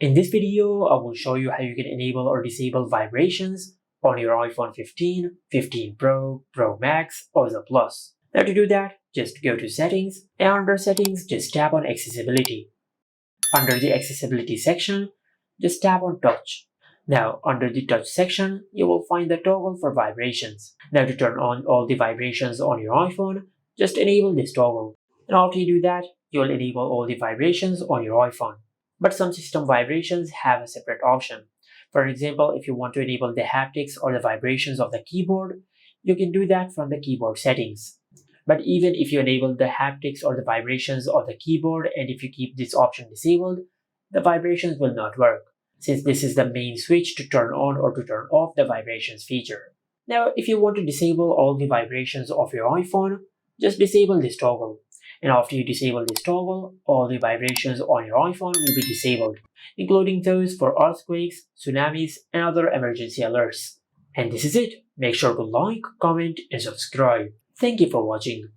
In this video, I will show you how you can enable or disable vibrations on your iPhone 15, 15 Pro, Pro Max, or the Plus. Now to do that, just go to Settings, and under Settings, just tap on Accessibility. Under the Accessibility section, just tap on Touch. Now, under the Touch section, you will find the toggle for vibrations. Now to turn on all the vibrations on your iPhone, just enable this toggle. And after you do that, you will enable all the vibrations on your iPhone. But some system vibrations have a separate option. For example, if you want to enable the haptics or the vibrations of the keyboard, you can do that from the keyboard settings. But even if you enable the haptics or the vibrations of the keyboard, and if you keep this option disabled, the vibrations will not work, since this is the main switch to turn on or to turn off the vibrations feature. Now, if you want to disable all the vibrations of your iPhone, just disable this toggle. And after you disable this toggle, all the vibrations on your iPhone will be disabled, including those for earthquakes, tsunamis, and other emergency alerts. And this is it. Make sure to like, comment, and subscribe. Thank you for watching.